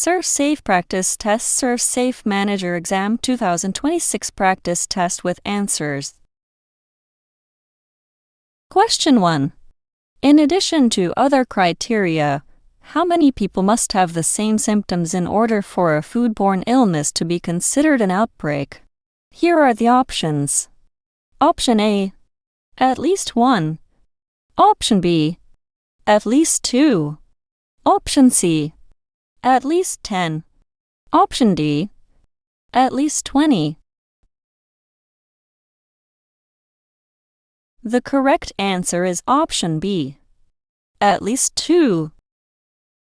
ServSafe Practice Test ServSafe Manager Exam 2026 Practice Test with Answers. Question 1. In addition to other criteria, how many people must have the same symptoms in order for a foodborne illness to be considered an outbreak? Here are the options. Option A, at least 1. Option B, at least 2. Option C, at least 10. Option D, at least 20. The correct answer is option B, at least 2.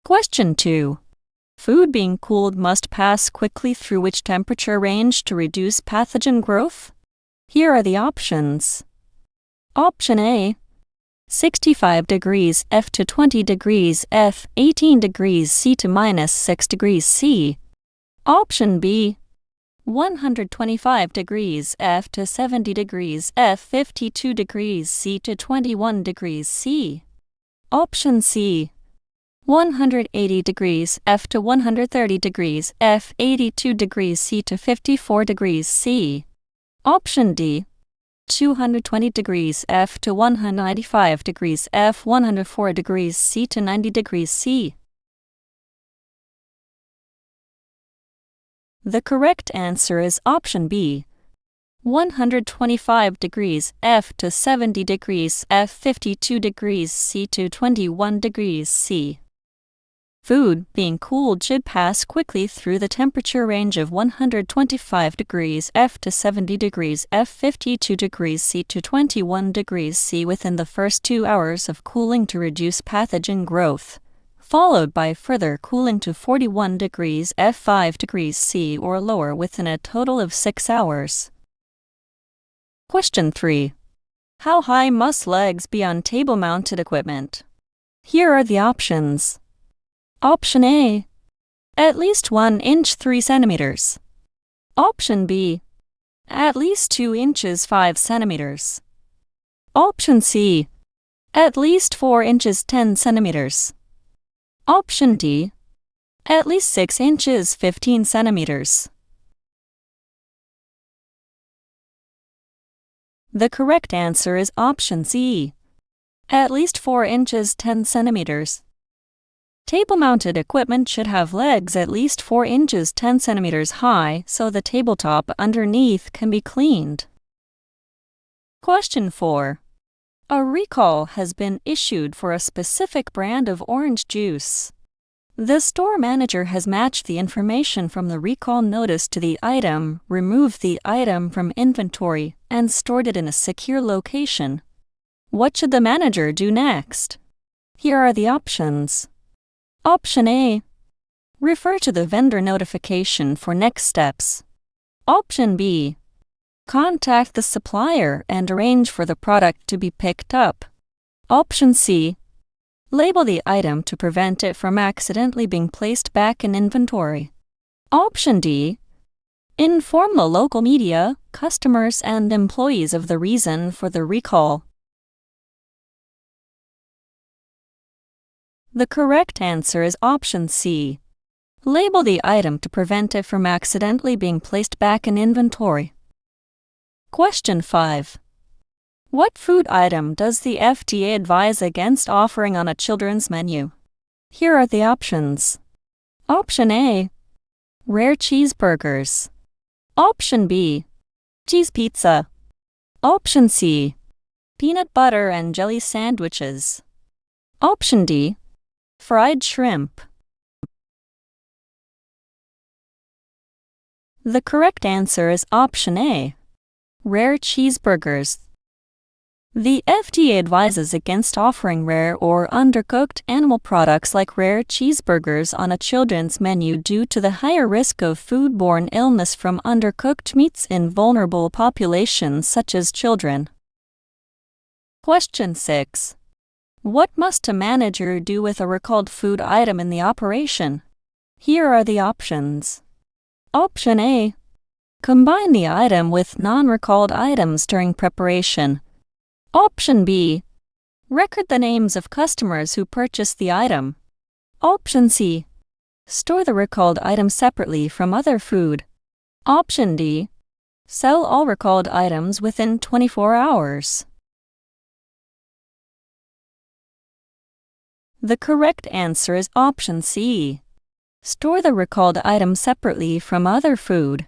Question 2. Food being cooled must pass quickly through which temperature range to reduce pathogen growth? Here are the options. Option A, 65 degrees F to 20 degrees F, 18 degrees C to -6 degrees C. Option B, 125 degrees F to 70 degrees F, 52 degrees C to 21 degrees C. Option C, 180 degrees F to 130 degrees F, 82 degrees C to 54 degrees C. Option D, 220 degrees F to 195 degrees F, 104 degrees C to 90 degrees C. The correct answer is option B, 125 degrees F to 70 degrees F, 52 degrees C to 21 degrees C. Food being cooled should pass quickly through the temperature range of 125 degrees F to 70 degrees F, 52 degrees C to 21 degrees C within the first 2 hours of cooling to reduce pathogen growth, followed by further cooling to 41 degrees F, 5 degrees C or lower within a total of 6 hours. Question 3. How high must legs be on table-mounted equipment? Here are the options. Option A, at least 1 inch 3 centimeters. Option B, at least 2 inches 5 centimeters. Option C, at least 4 inches 10 centimeters. Option D, at least 6 inches 15 centimeters. The correct answer is option C, at least 4 inches 10 centimeters. Table-mounted equipment should have legs at least 4 inches 10 centimeters high so the tabletop underneath can be cleaned. Question 4. A recall has been issued for a specific brand of orange juice. The store manager has matched the information from the recall notice to the item, removed the item from inventory, and stored it in a secure location. What should the manager do next? Here are the options. Option A, refer to the vendor notification for next steps. Option B, contact the supplier and arrange for the product to be picked up. Option C, label the item to prevent it from accidentally being placed back in inventory. Option D, inform the local media, customers, and employees of the reason for the recall. The correct answer is option C. Label the item to prevent it from accidentally being placed back in inventory. Question 5. What food item does the FDA advise against offering on a children's menu? Here are the options. Option A, rare cheeseburgers. Option B, cheese pizza. Option C, peanut butter and jelly sandwiches. Option D, fried shrimp. The correct answer is option A, rare cheeseburgers. The FDA advises against offering rare or undercooked animal products like rare cheeseburgers on a children's menu due to the higher risk of foodborne illness from undercooked meats in vulnerable populations such as children. Question 6. What must a manager do with a recalled food item in the operation? Here are the options. Option A, combine the item with non-recalled items during preparation. Option B, record the names of customers who purchased the item. Option C, Store the recalled items separately from other food. Option D. Sell all recalled items within 24 hours. The correct answer is option C. Store the recalled items separately from other food.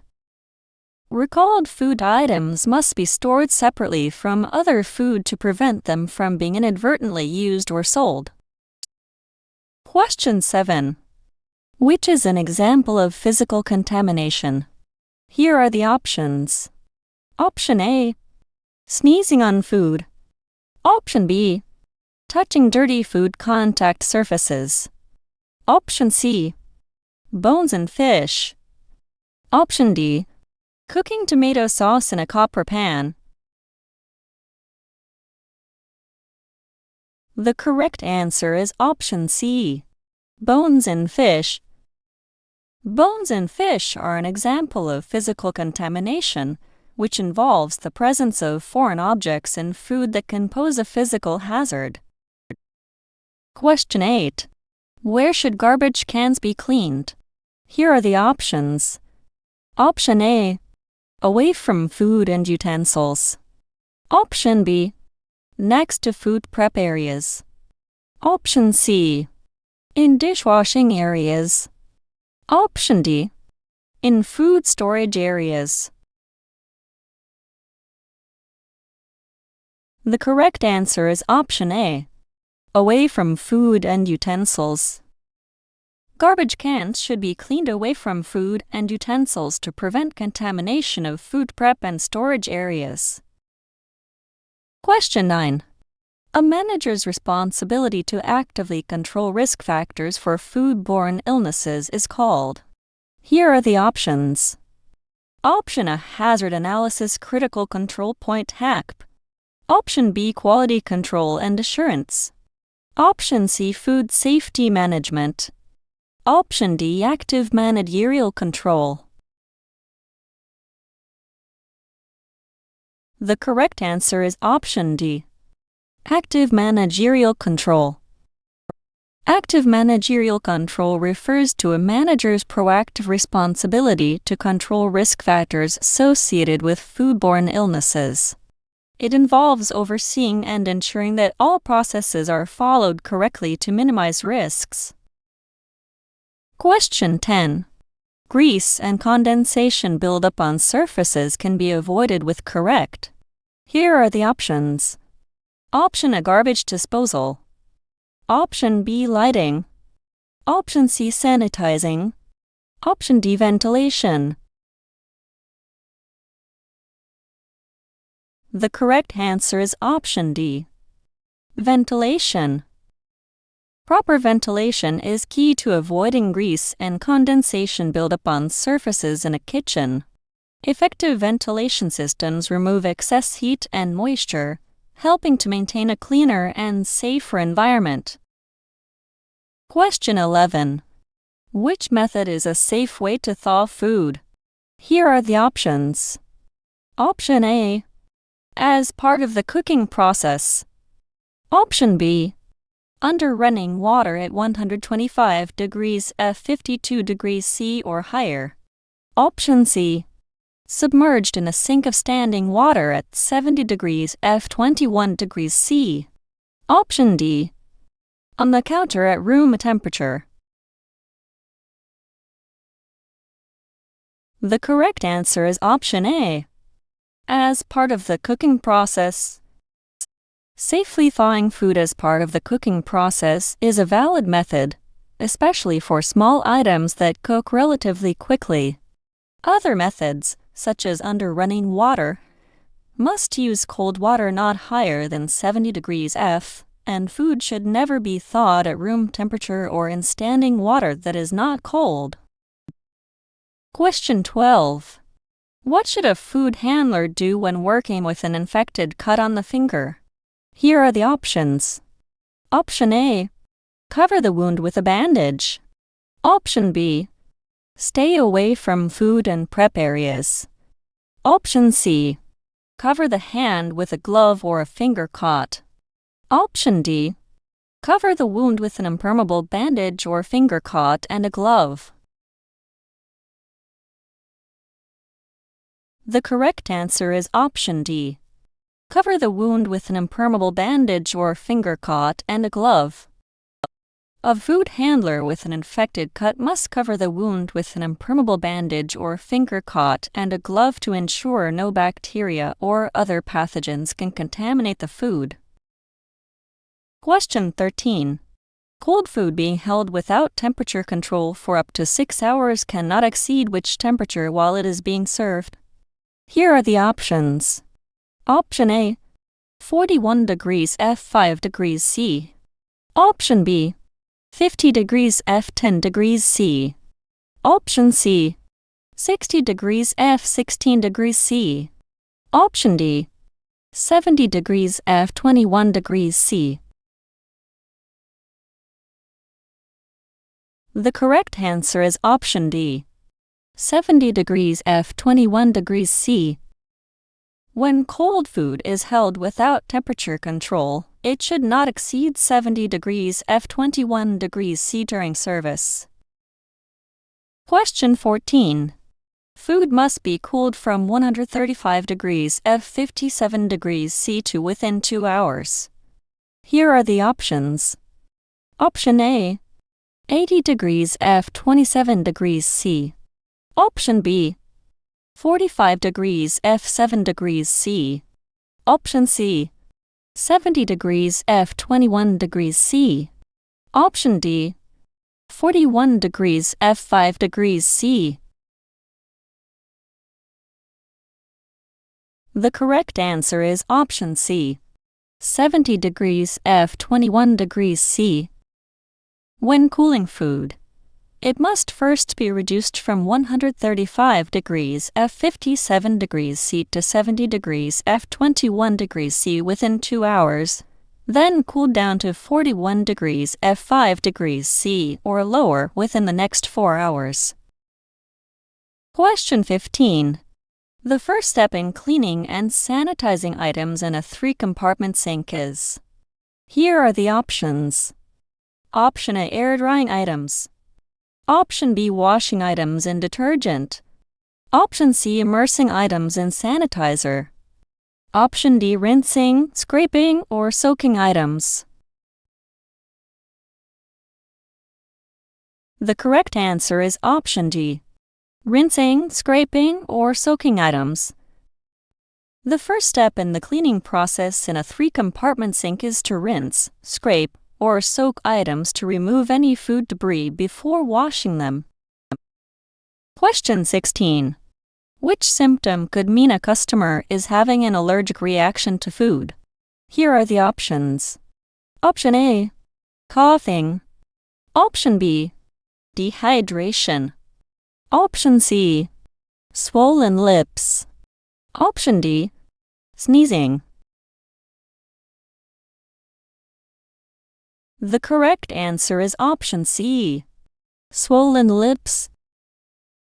Recalled food items must be stored separately from other food to prevent them from being inadvertently used or sold. Question 7. Which is an example of physical contamination? Here are the options. Option A. Sneezing on food. Option B. Touching dirty food contact surfaces. Option C. Bones and fish. Option D. Cooking tomato sauce in a copper pan. The correct answer is option C. Bones and fish. Bones and fish are an example of physical contamination, which involves the presence of foreign objects in food that can pose a physical hazard. Question 8. Where should garbage cans be cleaned? Here are the options. Option A. Away from food and utensils. Option B. Next to food prep areas. Option C. In dishwashing areas. Option D. In food storage areas. The correct answer is option A. Away from food and utensils. Garbage cans should be cleaned away from food and utensils to prevent contamination of food prep and storage areas. Question 9. A manager's responsibility to actively control risk factors for foodborne illnesses is called. Here are the options. Option A. Hazard Analysis Critical Control Point HACP. Option B. Quality Control and Assurance. Option C. Food Safety Management. Option D. Active Managerial Control. The correct answer is option D. Active Managerial Control. Active managerial control refers to a manager's proactive responsibility to control risk factors associated with foodborne illnesses. It involves overseeing and ensuring that all processes are followed correctly to minimize risks. Question 10. Grease and condensation buildup on surfaces can be avoided with correct. Here are the options. Option A. Garbage disposal. Option B. Lighting. Option C. Sanitizing. Option D. Ventilation. The correct answer is option D. Ventilation. Proper ventilation is key to avoiding grease and condensation buildup on surfaces in a kitchen. Effective ventilation systems remove excess heat and moisture, helping to maintain a cleaner and safer environment. Question 11. Which method is a safe way to thaw food? Here are the options. Option A. As part of the cooking process. Option B. Under running water at 125 degrees F 52 degrees C or higher. Option C. Submerged in a sink of standing water at 70 degrees F 21 degrees C. Option D. On the counter at room temperature. The correct answer is option A. As part of the cooking process. Safely thawing food as part of the cooking process is a valid method, especially for small items that cook relatively quickly. Other methods, such as under running water, must use cold water not higher than 70 degrees F, and food should never be thawed at room temperature or in standing water that is not cold. Question 12. What should a food handler do when working with an infected cut on the finger? Here are the options. Option A. Cover the wound with a bandage. Option B. Stay away from food and prep areas. Option C. Cover the hand with a glove or a finger cot. Option D. Cover the wound with an impermeable bandage or finger cot and a glove. The correct answer is option D. Cover the wound with an impermeable bandage or finger cot and a glove. A food handler with an infected cut must cover the wound with an impermeable bandage or finger cot and a glove to ensure no bacteria or other pathogens can contaminate the food. Question 13. Cold food being held without temperature control for up to 6 hours cannot exceed which temperature while it is being served? Here are the options. Option A, 41 degrees F 5 degrees C. Option B, 50 degrees F 10 degrees C. Option C, 60 degrees F 16 degrees C. Option D, 70 degrees F 21 degrees C. The correct answer is option D, 70 degrees F 21 degrees C. When cold food is held without temperature control, it should not exceed 70 degrees F 21 degrees C during service. Question 14. Food must be cooled from 135 degrees F 57 degrees C to within 2 hours. Here are the options. Option A, 80 degrees F 27 degrees C. Option B, 45 degrees F 7 degrees C. Option C, 70 degrees F 21 degrees C. Option D, 41 degrees F 5 degrees C. The correct answer is option C, 70 degrees F 21 degrees C. When cooling food, it must first be reduced from 135 degrees F 57 degrees C to 70 degrees F 21 degrees C within 2 hours, then cooled down to 41 degrees F 5 degrees C or lower within the next 4 hours. Question 15. The first step in cleaning and sanitizing items in a 3-compartment sink is. Here are the options. Option A, air drying items. Option B, washing items in detergent. Option C, immersing items in sanitizer. Option D, rinsing, scraping, or soaking items. The correct answer is option D, rinsing, scraping, or soaking items. The first step in the cleaning process in a 3-compartment sink is to rinse, scrape, or soak items to remove any food debris before washing them. Question 16. Which symptom could mean a customer is having an allergic reaction to food? Here are the options. Option A, coughing. Option B, dehydration. Option C, swollen lips. Option D, sneezing. The correct answer is option C, swollen lips.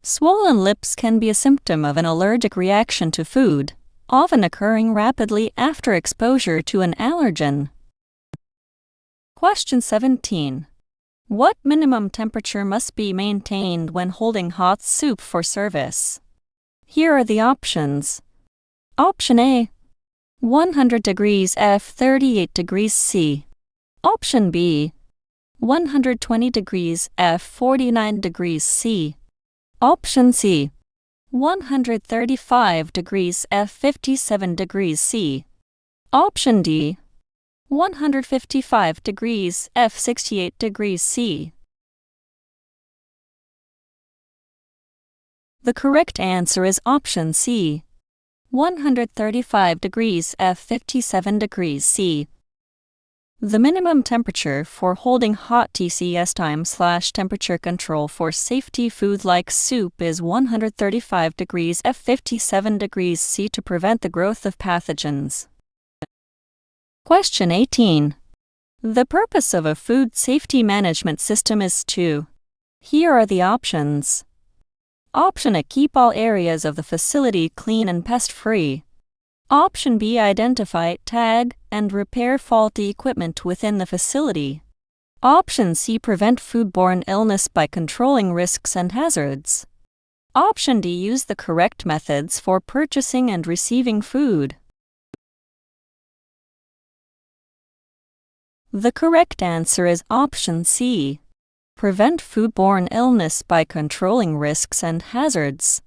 Swollen lips can be a symptom of an allergic reaction to food, often occurring rapidly after exposure to an allergen. Question 17. What minimum temperature must be maintained when holding hot soup for service? Here are the options. Option A, 100 degrees F 38 degrees C. Option B, 120 degrees F 49 degrees C. Option C, 135 degrees F 57 degrees C. Option D, 155 degrees F 68 degrees C. The correct answer is option C, 135 degrees F 57 degrees C. The minimum temperature for holding hot TCS time/temperature control for safety food like soup is 135 degrees F 57 degrees C to prevent the growth of pathogens. Question 18. The purpose of a food safety management system is to. Here are the options. Option A, keep all areas of the facility clean and pest-free. Option B, identify, tag, and repair faulty equipment within the facility. Option C. Prevent foodborne illness by controlling risks and hazards. Option D. Use the correct methods for purchasing and receiving food. The correct answer is option C. Prevent foodborne illness by controlling risks and hazards.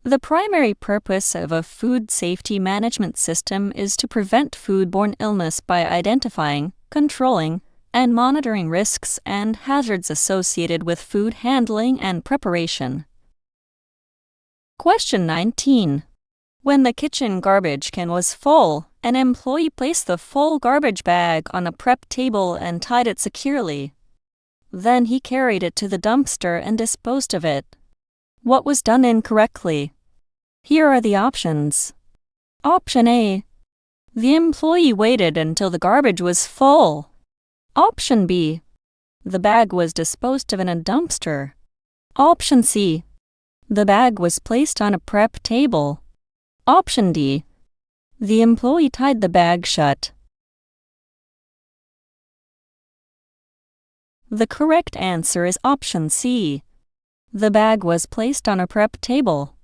The primary purpose of a food safety management system is to prevent foodborne illness by identifying, controlling, and monitoring risks and hazards associated with food handling and preparation. Question 19. When the kitchen garbage can was full, an employee placed the full garbage bag on a prep table and tied it securely. Then he carried it to the dumpster and disposed of it. What was done incorrectly? Here are the options. Option A. The employee waited until the garbage was full. Option B. The bag was disposed of in a dumpster. Option C. The bag was placed on a prep table. Option D. The employee tied the bag shut. The correct answer is option C. The bag was placed on a prep table.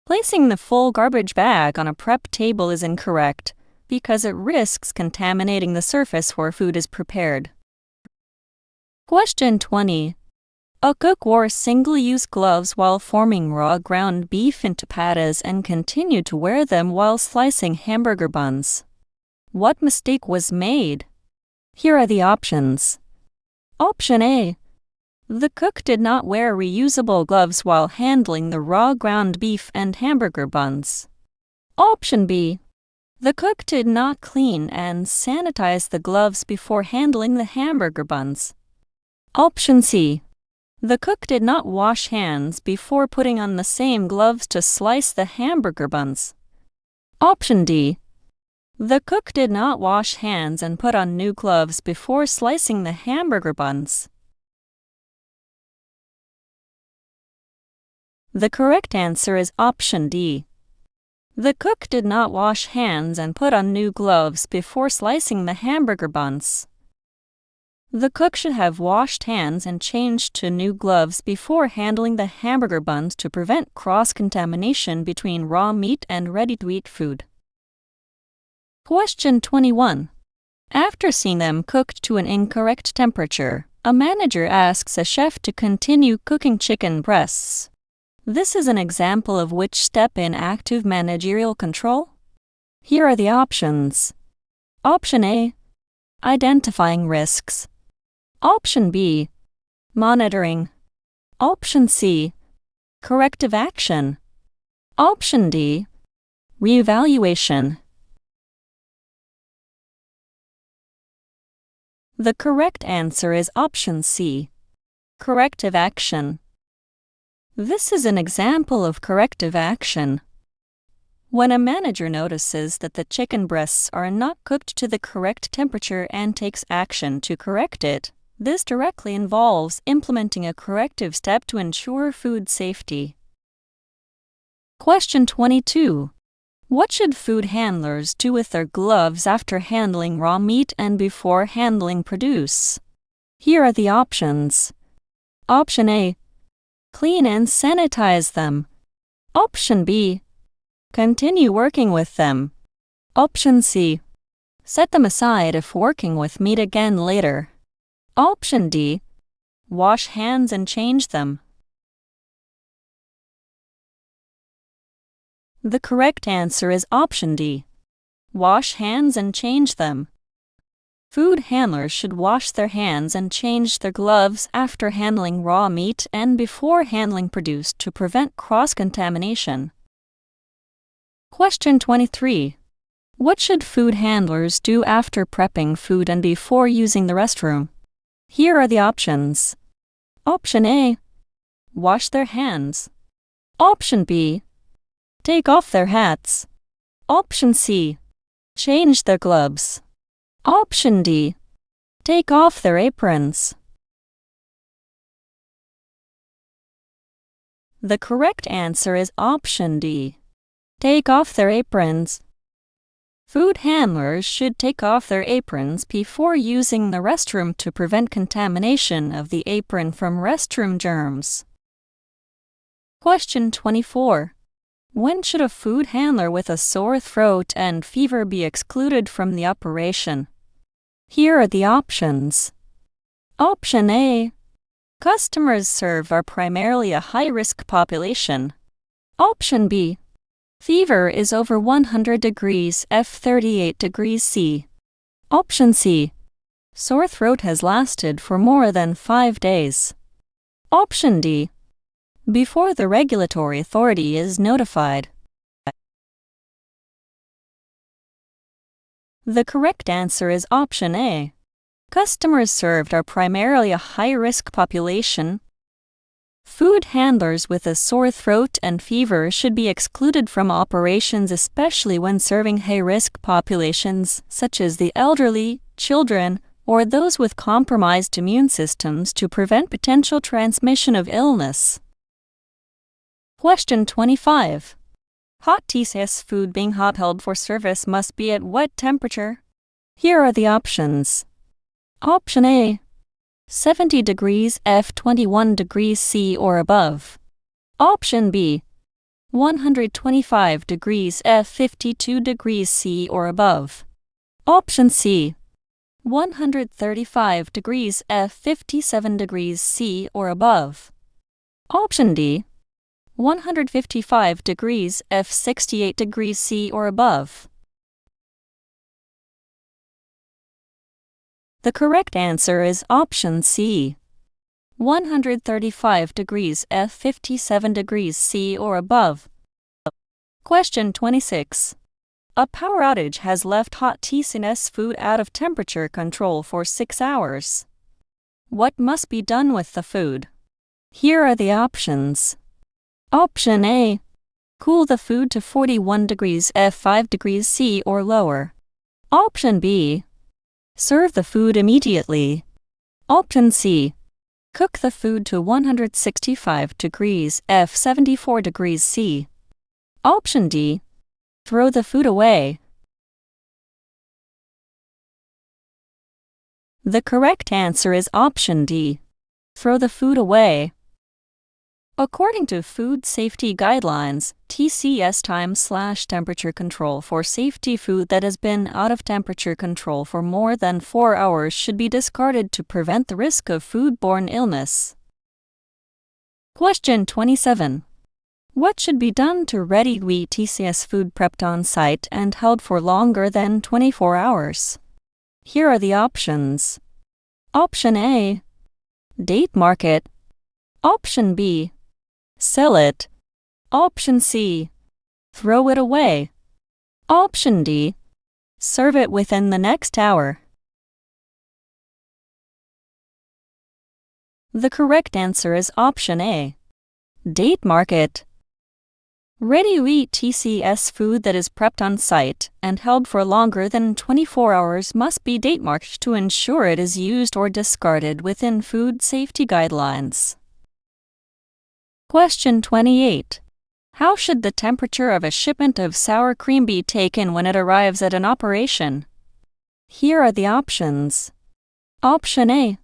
Placing the full garbage bag on a prep table is incorrect because it risks contaminating the surface where food is prepared. Question 20. A cook wore single-use gloves while forming raw ground beef into patties and continued to wear them while slicing hamburger buns. What mistake was made? Here are the options. Option A. The cook did not wear reusable gloves while handling the raw ground beef and hamburger buns. Option B. The cook did not clean and sanitize the gloves before handling the hamburger buns. Option C. The cook did not wash hands before putting on the same gloves to slice the hamburger buns. Option D. The cook did not wash hands and put on new gloves before slicing the hamburger buns. The correct answer is option D. The cook did not wash hands and put on new gloves before slicing the hamburger buns. The cook should have washed hands and changed to new gloves before handling the hamburger buns to prevent cross-contamination between raw meat and ready-to-eat food. Question 21. After seeing them cooked to an incorrect temperature, a manager asks a chef to continue cooking chicken breasts. This is an example of which step in active managerial control? Here are the options. Option A. Identifying risks. Option B. Monitoring. Option C. Corrective action. Option D. Reevaluation. The correct answer is option C. Corrective action. This is an example of corrective action. When a manager notices that the chicken breasts are not cooked to the correct temperature and takes action to correct it, this directly involves implementing a corrective step to ensure food safety. Question 22. What should food handlers do with their gloves after handling raw meat and before handling produce? Here are the options. Option A. Clean and sanitize them. Option B. Continue working with them. Option C. Set them aside if working with meat again later. Option D. Wash hands and change them. The correct answer is option D. Wash hands and change them. Food handlers should wash their hands and change their gloves after handling raw meat and before handling produce to prevent cross-contamination. Question 23. What should food handlers do after prepping food and before using the restroom? Here are the options. Option A. Wash their hands. Option B. Take off their hats. Option C. Change their gloves. Option D. Take off their aprons. The correct answer is option D. Take off their aprons. Food handlers should take off their aprons before using the restroom to prevent contamination of the apron from restroom germs. Question 24. When should a food handler with a sore throat and fever be excluded from the operation? Here are the options. Option A. Customers served are primarily a high-risk population. Option B. Fever is over 100 degrees F 38 degrees C. Option C. Sore throat has lasted for more than 5 days. Option D. Before the regulatory authority is notified. The correct answer is option A. Customers served are primarily a high-risk population. Food handlers with a sore throat and fever should be excluded from operations, especially when serving high-risk populations such as the elderly, children, or those with compromised immune systems to prevent potential transmission of illness. Question 25. Hot TCS food being held for service must be at what temperature? Here are the options. Option A. 70 degrees F 21 degrees C or above. Option B. 125 degrees F 52 degrees C or above. Option C. 135 degrees F 57 degrees C or above. Option D. 155 degrees F 68 degrees C or above. The correct answer is option C. 135 degrees F 57 degrees C or above. Question 26. A power outage has left hot TCS food out of temperature control for 6 hours. What must be done with the food? Here are the options. Option A. Cool the food to 41 degrees F 5 degrees C or lower. Option B. Serve the food immediately. Option C. Cook the food to 165 degrees F 74 degrees C. Option D. Throw the food away. The correct answer is option D. Throw the food away. According to food safety guidelines, TCS time/temperature control for safety food that has been out of temperature control for more than 4 hours should be discarded to prevent the risk of foodborne illness. Question 27. What should be done to ready-to-eat TCS food prepped on site and held for longer than 24 hours? Here are the options. Option A. Date mark it. Option B. Sell it. Option C. Throw it away. Option D. Serve it within the next hour. The correct answer is option A. Date mark it. Ready-to-eat TCS food that is prepped on site and held for longer than 24 hours must be date marked to ensure it is used or discarded within food safety guidelines. Question 28. How should the temperature of a shipment of sour cream be taken when it arrives at an operation? Here are the options. Option A.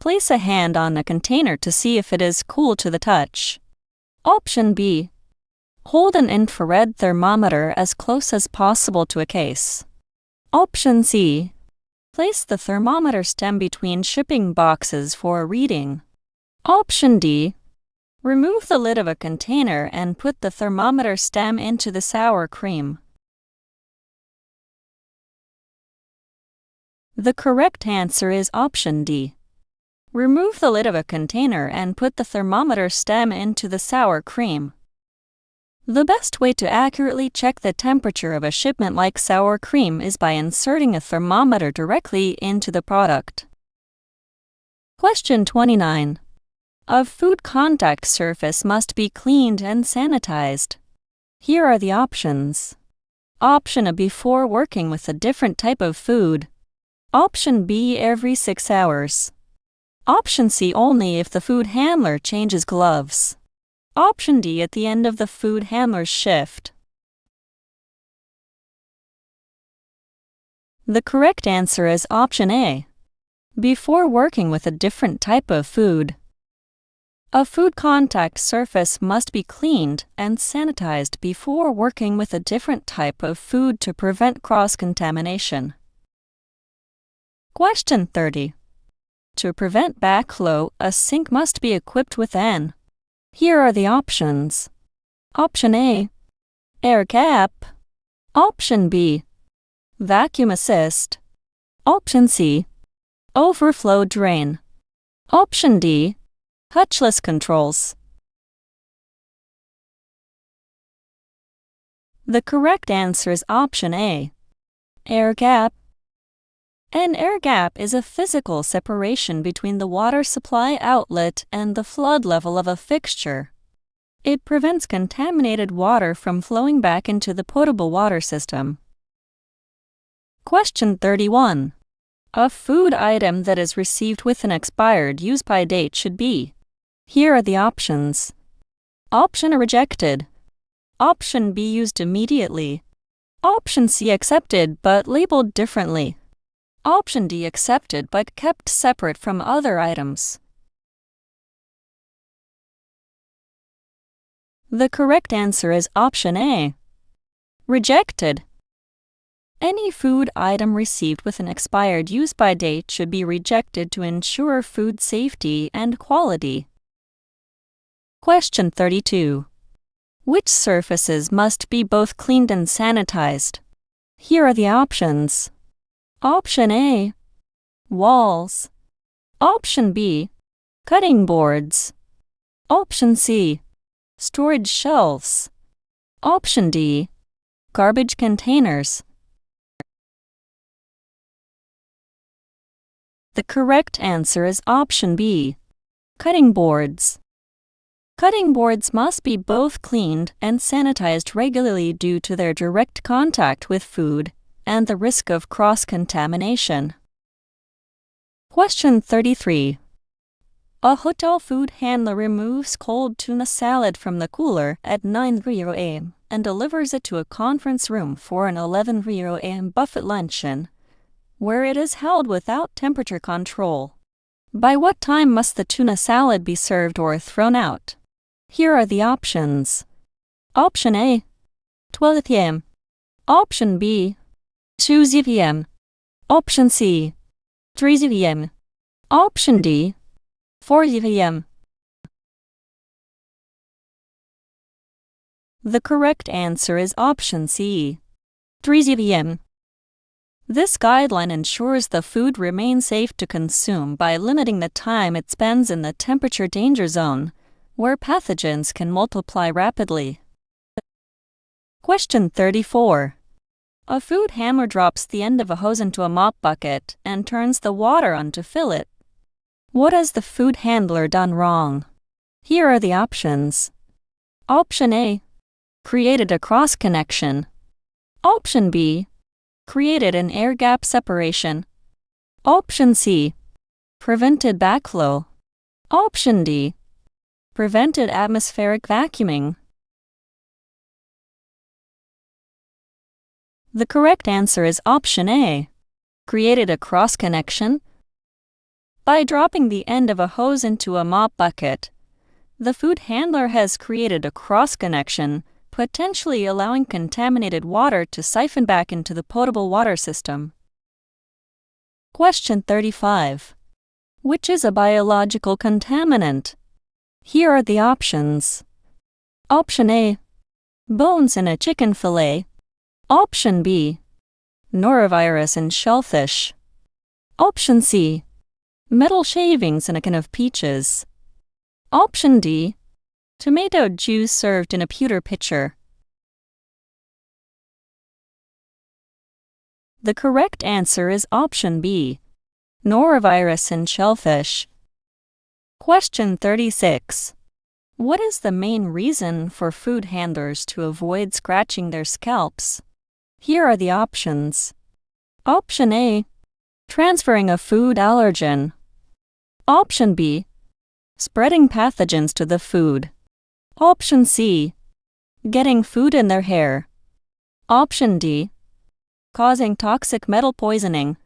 Place a hand on a container to see if it is cool to the touch. Option B. Hold an infrared thermometer as close as possible to a case. Option C. Place the thermometer stem between shipping boxes for a reading. Option D. Remove the lid of a container and put the thermometer stem into the sour cream. The correct answer is option D. Remove the lid of a container and put the thermometer stem into the sour cream. The best way to accurately check the temperature of a shipment like sour cream is by inserting a thermometer directly into the product. Question 29. A food contact surface must be cleaned and sanitized. Here are the options. Option A. Before working with a different type of food. Option B. Every 6 hours. Option C. Only if the food handler changes gloves. Option D. At the end of the food handler's shift. The correct answer is option A. Before working with a different type of food. A food contact surface must be cleaned and sanitized before working with a different type of food to prevent cross-contamination. Question 30. To prevent backflow, a sink must be equipped with an. Here are the options. Option A, air gap. Option B, vacuum assist. Option C, overflow drain. Option D, touchless controls. The correct answer is option A, air gap. An air gap is a physical separation between the water supply outlet and the flood level of a fixture. It prevents contaminated water from flowing back into the potable water system. Question 31. A food item that is received with an expired use-by date should be. Here are the options. Option A, rejected. Option B, used immediately. Option C, accepted but labeled differently. Option D, accepted but kept separate from other items. The correct answer is option A, rejected. Any food item received with an expired use-by date should be rejected to ensure food safety and quality. Question 32. Which surfaces must be both cleaned and sanitized? Here are the options. Option A, walls. Option B, cutting boards. Option C, storage shelves. Option D, garbage containers. The correct answer is option B, cutting boards. Cutting boards must be both cleaned and sanitized regularly due to their direct contact with food and the risk of cross-contamination. Question 33. A hotel food handler removes cold tuna salad from the cooler at 9 a.m. and delivers it to a conference room for an 11 a.m. buffet luncheon, where it is held without temperature control. By what time must the tuna salad be served or thrown out? Here are the options. Option A, 12 p.m. Option B, 2 p.m. Option C, 3 p.m. Option D, 4 p.m. The correct answer is option C, 3 p.m. This guideline ensures the food remains safe to consume by limiting the time it spends in the temperature danger zone, where pathogens can multiply rapidly. Question 34. A food handler drops the end of a hose into a mop bucket and turns the water on to fill it. What has the food handler done wrong? Here are the options. Option A, created a cross-connection. Option B, created an air gap separation. Option C, prevented backflow. Option D, prevented atmospheric vacuuming. The correct answer is option A, created a cross-connection. By dropping the end of a hose into a mop bucket, the food handler has created a cross-connection, potentially allowing contaminated water to siphon back into the potable water system. Question 35. Which is a biological contaminant? Here are the options. Option A, bones in a chicken fillet. Option B, norovirus in shellfish. Option C, metal shavings in a can of peaches. Option D, tomato juice served in a pewter pitcher. The correct answer is option B, norovirus in shellfish. Question 36. What is the main reason for food handlers to avoid scratching their scalps? Here are the options. Option A, transferring a food allergen. Option B, spreading pathogens to the food. Option C, getting food in their hair. Option D, causing toxic metal poisoning.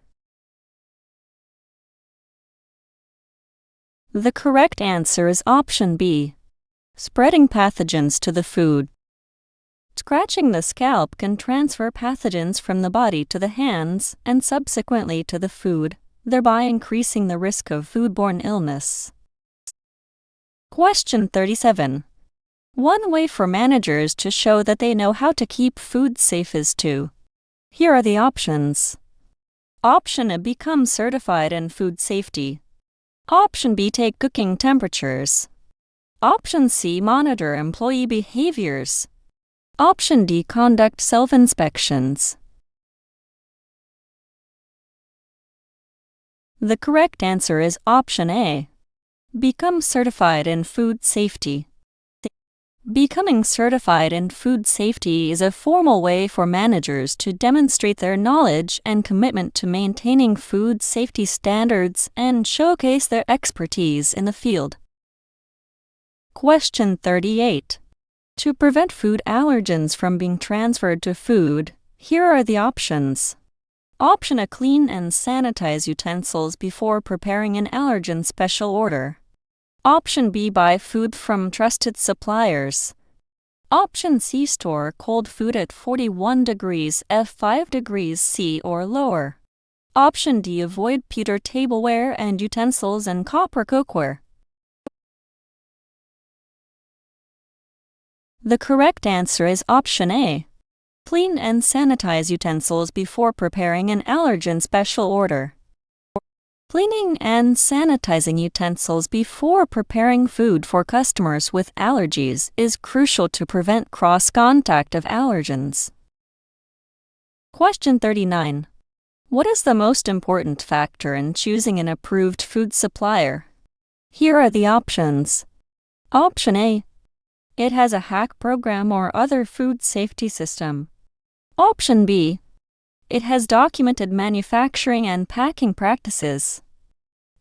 The correct answer is option B, spreading pathogens to the food. Scratching the scalp can transfer pathogens from the body to the hands and subsequently to the food, thereby increasing the risk of foodborne illness. Question 37. One way for managers to show that they know how to keep food safe is to. Here are the options. Option A, become certified in food safety. Option B, take cooking temperatures. Option C, monitor employee behaviors. Option D, conduct self-inspections. The correct answer is option A, become certified in food safety. Becoming certified in food safety is a formal way for managers to demonstrate their knowledge and commitment to maintaining food safety standards and showcase their expertise in the field. Question 38. To prevent food allergens from being transferred to food, here are the options. Option A, clean and sanitize utensils before preparing an allergen special order. Option B, buy food from trusted suppliers. Option C, store cold food at 41 degrees F 5 degrees C or lower. Option D, avoid pewter tableware and utensils and copper cookware. The correct answer is option A, clean and sanitize utensils before preparing an allergen special order. Cleaning and sanitizing utensils before preparing food for customers with allergies is crucial to prevent cross-contact of allergens. Question 39. What is the most important factor in choosing an approved food supplier? Here are the options. Option A, it has a hack program or other food safety system. Option B, it has documented manufacturing and packing practices.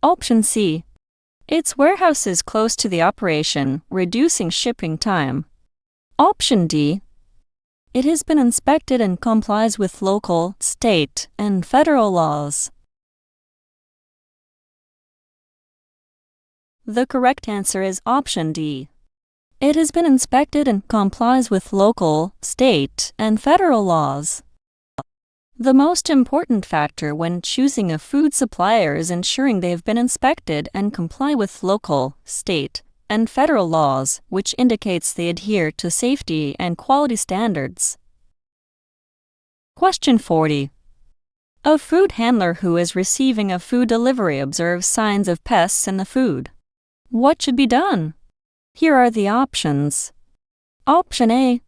Option C, its warehouse is close to the operation, reducing shipping time. Option D, it has been inspected and complies with local, state, and federal laws. The correct answer is option D. It has been inspected and complies with local, state, and federal laws. The most important factor when choosing a food supplier is ensuring they have been inspected and comply with local, state, and federal laws, which indicates they adhere to safety and quality standards. Question 40. A food handler who is receiving a food delivery observes signs of pests in the food. What should be done? Here are the options. Option A,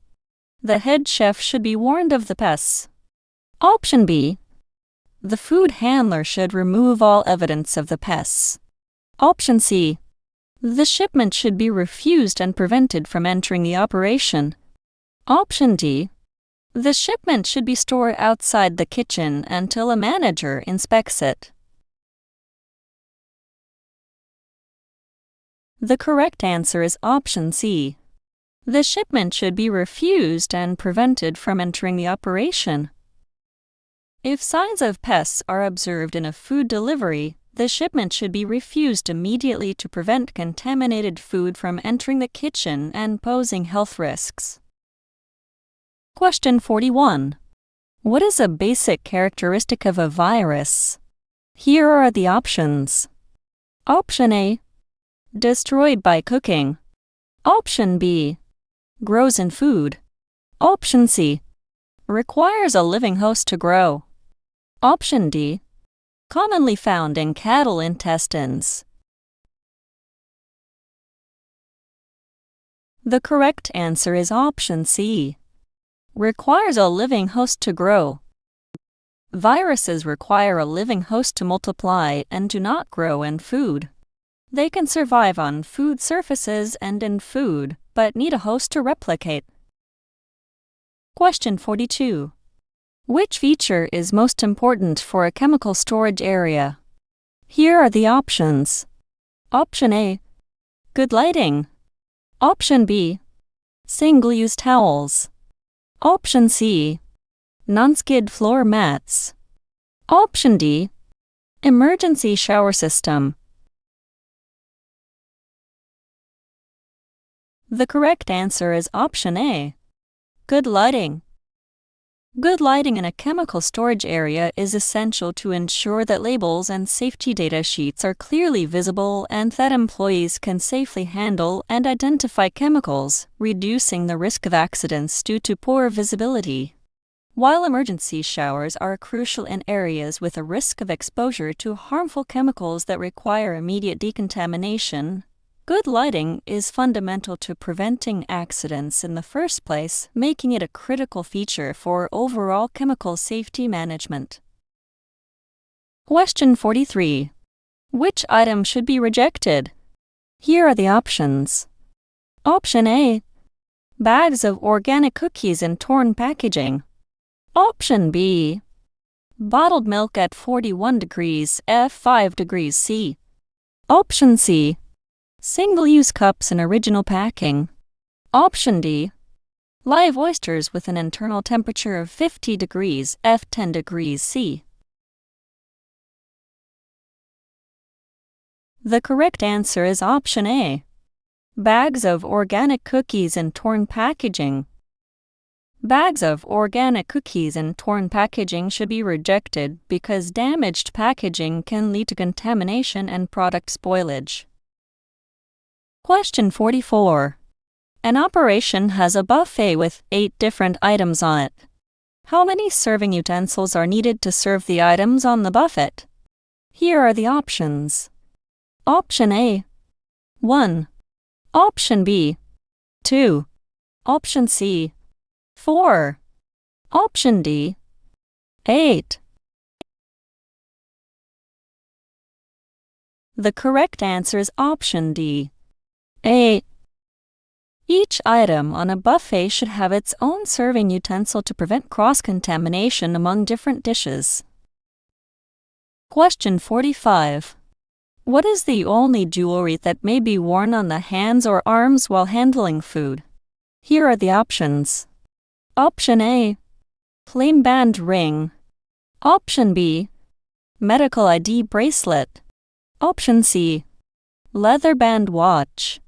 the head chef should be warned of the pests. Option B, the food handler should remove all evidence of the pests. Option C, the shipment should be refused and prevented from entering the operation. Option D, the shipment should be stored outside the kitchen until a manager inspects it. The correct answer is option C. The shipment should be refused and prevented from entering the operation. If signs of pests are observed in a food delivery, the shipment should be refused immediately to prevent contaminated food from entering the kitchen and posing health risks. Question 41. What is a basic characteristic of a virus? Here are the options. Option A, destroyed by cooking. Option B, grows in food. Option C, requires a living host to grow. Option D, commonly found in cattle intestines. The correct answer is option C, requires a living host to grow. Viruses require a living host to multiply and do not grow in food. They can survive on food surfaces and in food, but need a host to replicate. Question 42. Which feature is most important for a chemical storage area? Here are the options. Option A, good lighting. Option B, single-use towels. Option C, non-skid floor mats. Option D, emergency shower system. The correct answer is option A, good lighting. Good lighting in a chemical storage area is essential to ensure that labels and safety data sheets are clearly visible and that employees can safely handle and identify chemicals, reducing the risk of accidents due to poor visibility. While emergency showers are crucial in areas with a risk of exposure to harmful chemicals that require immediate decontamination, good lighting is fundamental to preventing accidents in the first place, making it a critical feature for overall chemical safety management. Question 43. Which item should be rejected? Here are the options. Option A, bags of organic cookies in torn packaging. Option B, bottled milk at 41 degrees F 5 degrees C. Option C, single-use cups in original packing. Option D, live oysters with an internal temperature of 50 degrees F 10 degrees C. The correct answer is option A, bags of organic cookies in torn packaging. Bags of organic cookies in torn packaging should be rejected because damaged packaging can lead to contamination and product spoilage. Question 44. An operation has a buffet with 8 different items on it. How many serving utensils are needed to serve the items on the buffet? Here are the options. Option A, 1. Option B, 2. Option C, 4. Option D, 8. The correct answer is option D, 8. Each item on a buffet should have its own serving utensil to prevent cross-contamination among different dishes. Question 45. What is the only jewelry that may be worn on the hands or arms while handling food? Here are the options. Option A, plain band ring. Option B, medical ID bracelet. Option C, leather band watch.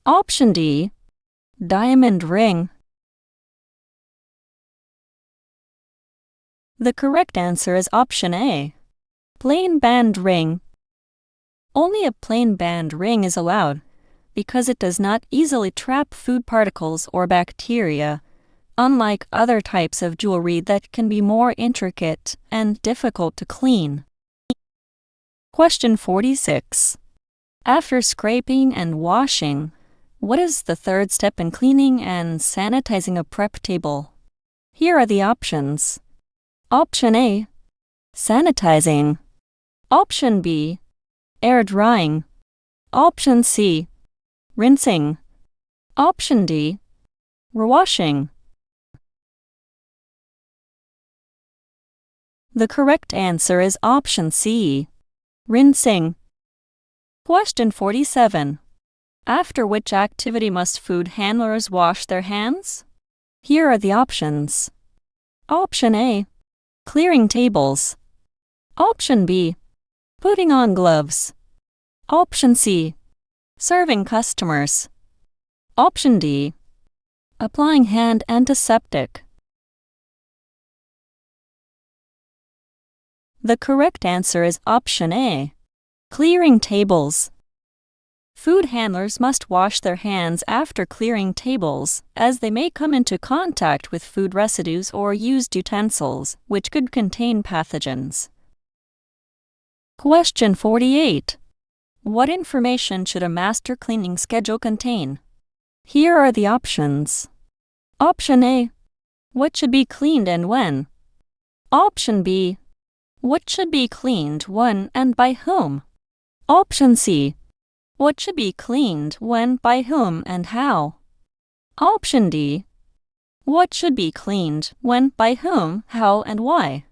Option D, diamond ring. The correct answer is option A, plain band ring. Only a plain band ring is allowed because it does not easily trap food particles or bacteria, unlike other types of jewelry that can be more intricate and difficult to clean. Question 46. After scraping and washing, what is the third step in cleaning and sanitizing a prep table? Here are the options. Option A, sanitizing. Option B, air drying. Option C, rinsing. Option D, rewashing. The correct answer is option C, rinsing. Question 47. After which activity must food handlers wash their hands? Here are the options. Option A, clearing tables. Option B, putting on gloves. Option C, serving customers. Option D, applying hand antiseptic. The correct answer is option A, clearing tables. Food handlers must wash their hands after clearing tables, as they may come into contact with food residues or used utensils, which could contain pathogens. Question 48. What information should a master cleaning schedule contain? Here are the options. Option A, what should be cleaned and when? Option B, what should be cleaned when and by whom? Option C, what should be cleaned when, by whom, and how? Option D, what should be cleaned when, by whom, how, and why?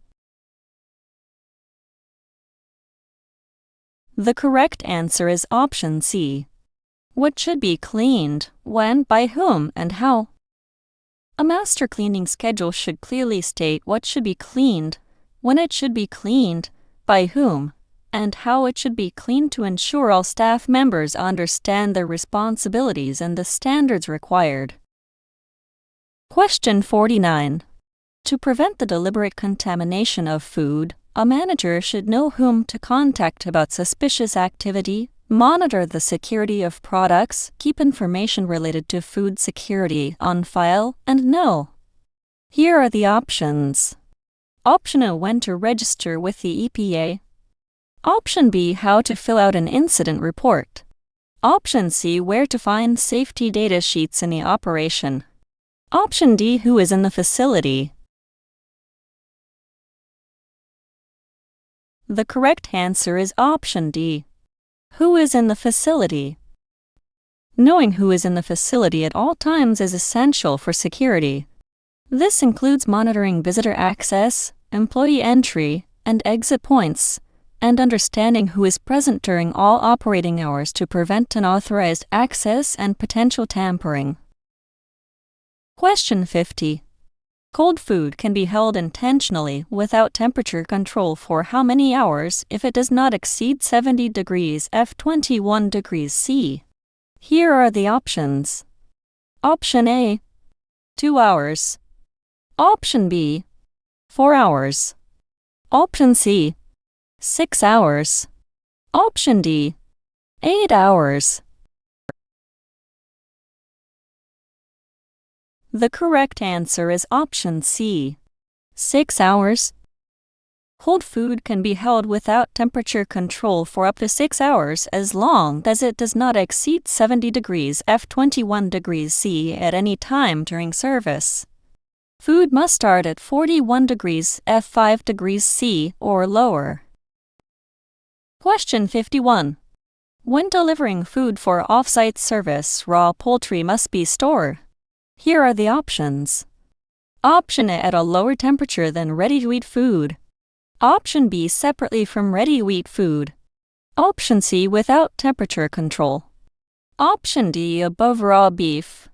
The correct answer is option C, what should be cleaned when, by whom, and how? A master cleaning schedule should clearly state what should be cleaned, when it should be cleaned, by whom, and how it should be cleaned to ensure all staff members understand their responsibilities and the standards required. Question 49. To prevent the deliberate contamination of food, a manager should know whom to contact about suspicious activity, monitor the security of products, keep information related to food security on file, and know. Here are the options. Option A, when to register with the EPA. Option B, how to fill out an incident report. Option C, where to find safety data sheets in the operation. Option D, who is in the facility. The correct answer is option D. Who is in the facility? Knowing who is in the facility at all times is essential for security. This includes monitoring visitor access, employee entry, and exit points, and understanding who is present during all operating hours to prevent unauthorized access and potential tampering. Question 50. Cold food can be held intentionally without temperature control for how many hours if it does not exceed 70 degrees F 21 degrees C? Here are the options. Option A, 2 hours. Option B, 4 hours. Option C, 6 hours. Option D, 8 hours. The correct answer is option C, 6 hours. Cold food can be held without temperature control for up to 6 hours as long as it does not exceed 70 degrees F 21 degrees C at any time during service. Food must start at 41 degrees F 5 degrees C or lower. Question 51. When delivering food for off-site service, raw poultry must be stored. Here are the options. Option A, at a lower temperature than ready-to-eat food. Option B, separately from ready-to-eat food. Option C, without temperature control. Option D, above raw beef.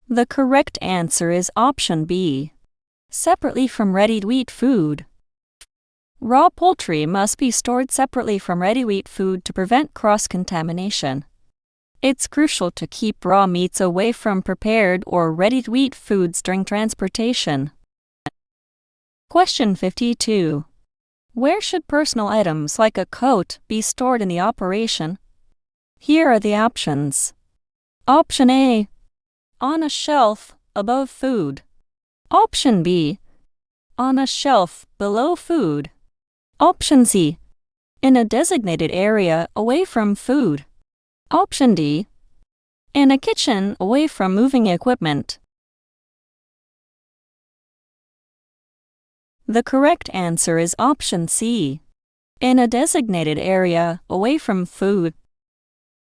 The correct answer is option B, separately from ready-to-eat food. Raw poultry must be stored separately from ready-to-eat food to prevent cross-contamination. It's crucial to keep raw meats away from prepared or ready-to-eat foods during transportation. Question 52. Where should personal items like a coat be stored in the operation? Here are the options. Option A, on a shelf above food. Option B, on a shelf below food. Option C, in a designated area away from food. Option D, in a kitchen away from moving equipment. The correct answer is option C, in a designated area away from food.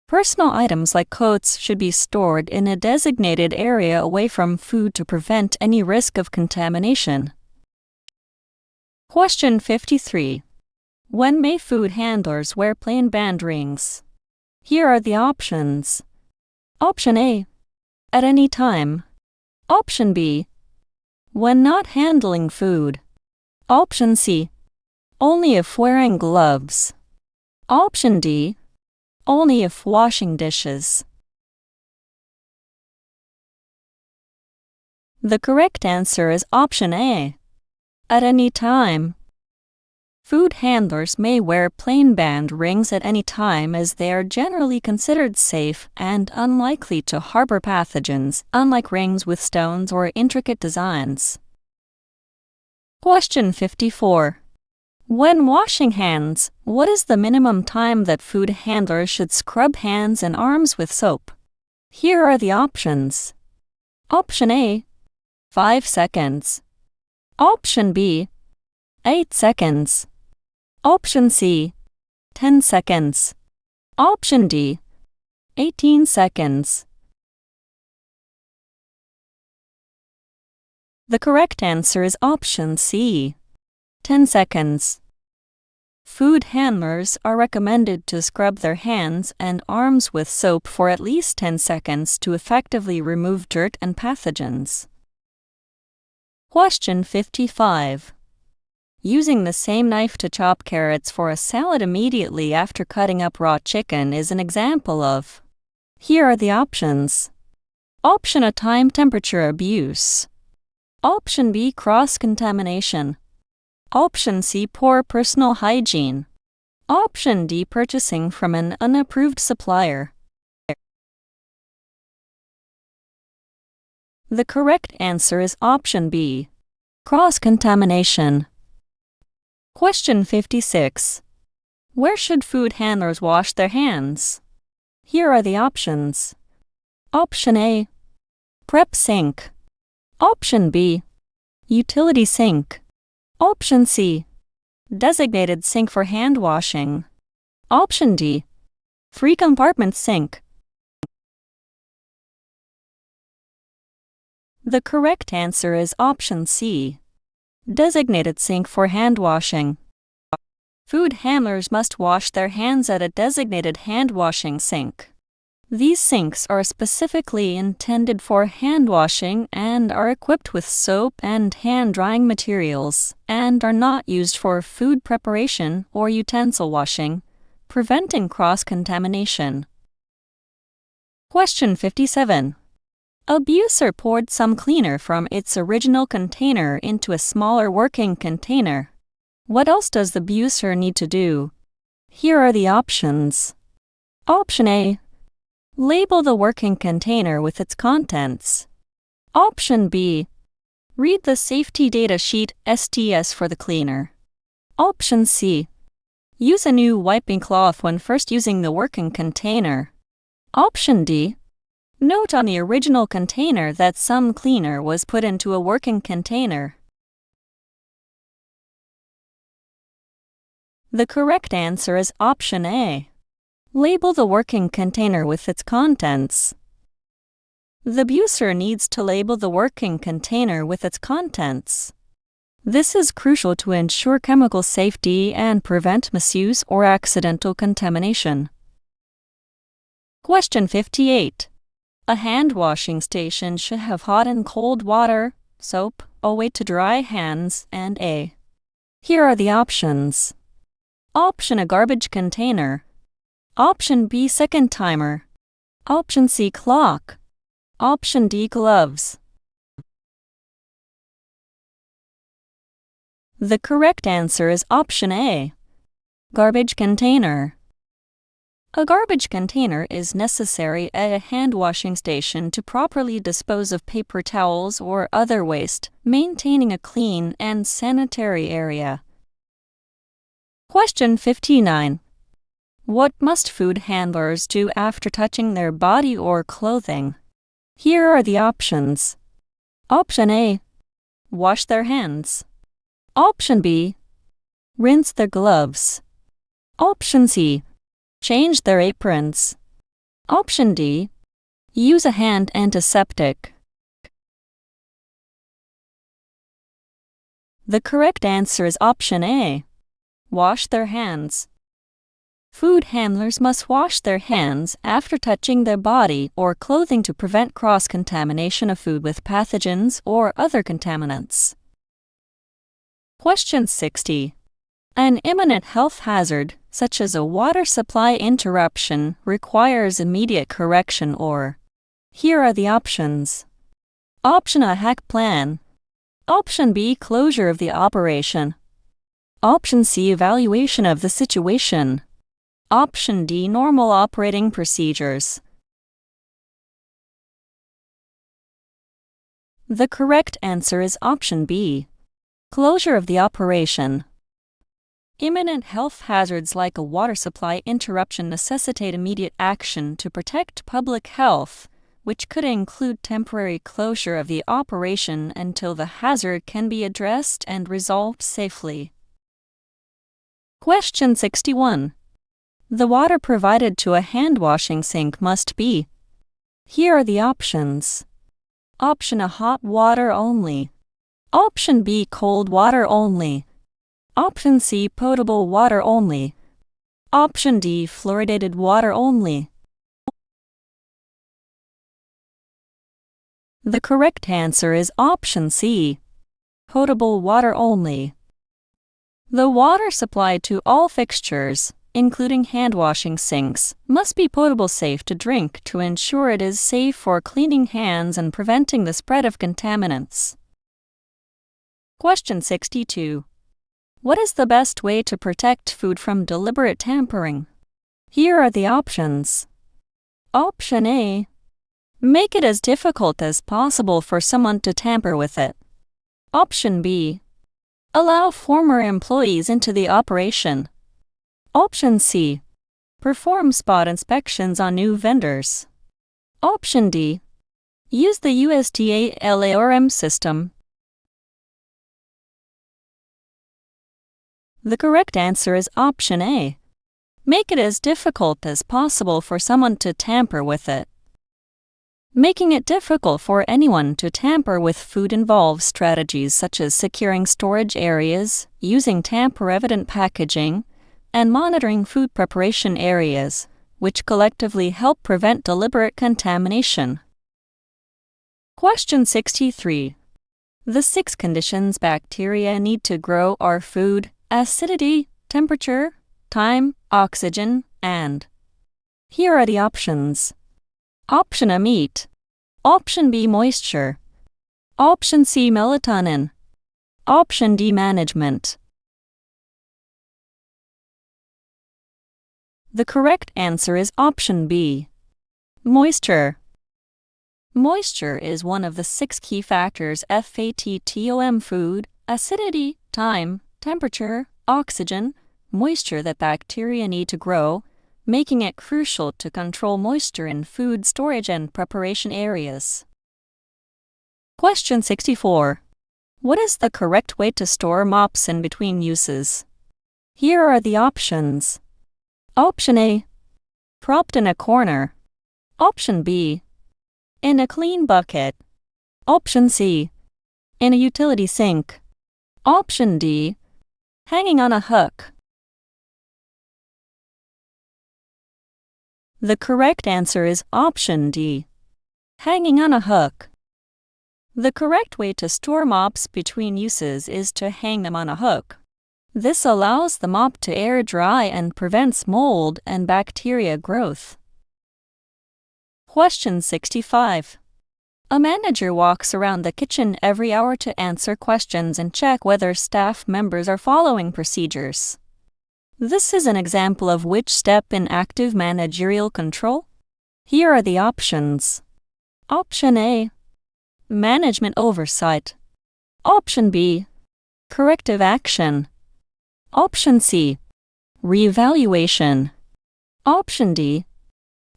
Personal items like coats should be stored in a designated area away from food to prevent any risk of contamination. Question 53. When may food handlers wear plain band rings? Here are the options. Option A, at any time. Option B, when not handling food. Option C, only if wearing gloves. Option D, only if washing dishes. The correct answer is option A, at any time. Food handlers may wear plain band rings at any time as they are generally considered safe and unlikely to harbor pathogens, unlike rings with stones or intricate designs. Question 54. When washing hands, what is the minimum time that food handlers should scrub hands and arms with soap? Here are the options. Option A, 5 seconds. Option B, 8 seconds. Option C, 10 seconds. Option D, 18 seconds. The correct answer is option C, 10 seconds. Food handlers are recommended to scrub their hands and arms with soap for at least 10 seconds to effectively remove dirt and pathogens. Question 55. Using the same knife to chop carrots for a salad immediately after cutting up raw chicken is an example of. Here are the options. Option A, time temperature abuse. Option B, cross-contamination. Option C, poor personal hygiene. Option D, purchasing from an unapproved supplier. The correct answer is option B, cross-contamination. Question 56. Where should food handlers wash their hands? Here are the options. Option A, prep sink. Option B, utility sink. Option C, designated sink for hand washing. Option D, free compartment sink. The correct answer is option C, designated sink for hand washing. Food handlers must wash their hands at a designated hand washing sink. These sinks are specifically intended for hand washing and are equipped with soap and hand drying materials and are not used for food preparation or utensil washing, preventing cross-contamination. Question 57. A buser poured some cleaner from its original container into a smaller working container. What else does the buser need to do? Here are the options. Option A, label the working container with its contents. Option B, read the safety data sheet STS for the cleaner. Option C, use a new wiping cloth when first using the working container. Option D, note on the original container that some cleaner was put into a working container. The correct answer is option A. Label the working container with its contents. The buser needs to label the working container with its contents. This is crucial to ensure chemical safety and prevent misuse or accidental contamination. Question 58. A hand washing station should have hot and cold water, soap, a way to dry hands, and A. Here are the options. Option A, garbage container. Option B, second timer. Option C, clock. Option D, gloves. The correct answer is option A, garbage container. A garbage container is necessary at a hand washing station to properly dispose of paper towels or other waste, maintaining a clean and sanitary area. Question 59. What must food handlers do after touching their body or clothing? Here are the options. Option A, wash their hands. Option B, rinse their gloves. Option C, change their aprons. Option D, use a hand antiseptic. The correct answer is option A, wash their hands. Food handlers must wash their hands after touching their body or clothing to prevent cross-contamination of food with pathogens or other contaminants. Question 60. An imminent health hazard, such as a water supply interruption, requires immediate correction or. Here are the options. Option A, hack plan. Option B, closure of the operation. Option C, evaluation of the situation. Option D, normal operating procedures. The correct answer is option B, closure of the operation. Imminent health hazards like a water supply interruption necessitate immediate action to protect public health, which could include temporary closure of the operation until the hazard can be addressed and resolved safely. Question 61. The water provided to a hand washing sink must be. Here are the options. Option A, hot water only. Option B, cold water only. Option C, potable water only. Option D, fluoridated water only. The correct answer is option C, potable water only. The water supplied to all fixtures, including hand-washing sinks, must be potable safe to drink to ensure it is safe for cleaning hands and preventing the spread of contaminants. Question 62. What is the best way to protect food from deliberate tampering? Here are the options. Option A. Make it as difficult as possible for someone to tamper with it. Option B. Allow former employees into the operation. Option C. Perform spot inspections on new vendors. Option D. Use the USDA LARM system. The correct answer is option A. Make it as difficult as possible for someone to tamper with it. Making it difficult for anyone to tamper with food involves strategies such as securing storage areas, using tamper-evident packaging, and monitoring food preparation areas, which collectively help prevent deliberate contamination. Question 63. The 6 conditions bacteria need to grow are food, acidity, temperature, time, oxygen, and. Here are the options. Option A, meat. Option B, moisture. Option C, melatonin. Option D, management. The correct answer is option B, moisture. Moisture is one of the 6 key factors FATTOM: food, acidity, time, temperature, oxygen, moisture that bacteria need to grow, making it crucial to control moisture in food storage and preparation areas. Question 64. What is the correct way to store mops in between uses? Here are the options. Option A. Propped in a corner. Option B. In a clean bucket. Option C. In a utility sink. Option D. Hanging on a hook. The correct answer is option D, hanging on a hook. The correct way to store mops between uses is to hang them on a hook. This allows the mop to air dry and prevents mold and bacteria growth. Question 65. A manager walks around the kitchen every hour to answer questions and check whether staff members are following procedures. This is an example of which step in active managerial control? Here are the options. Option A. Management oversight. Option B. Corrective action. Option C. Reevaluation. Option D.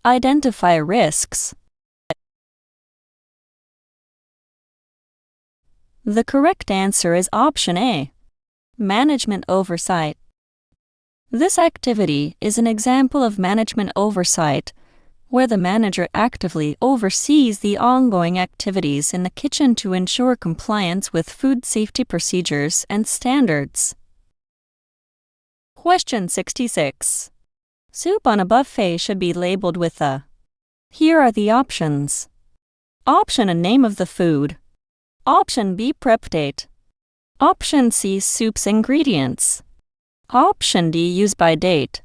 Identify risks. The correct answer is option A. Management oversight. This activity is an example of management oversight, where the manager actively oversees the ongoing activities in the kitchen to ensure compliance with food safety procedures and standards. Question 66. Soup on a buffet should be labeled with a. Here are the options. Option A, name of the food. Option B, prep date. Option C, soup's ingredients. Option D, use by date.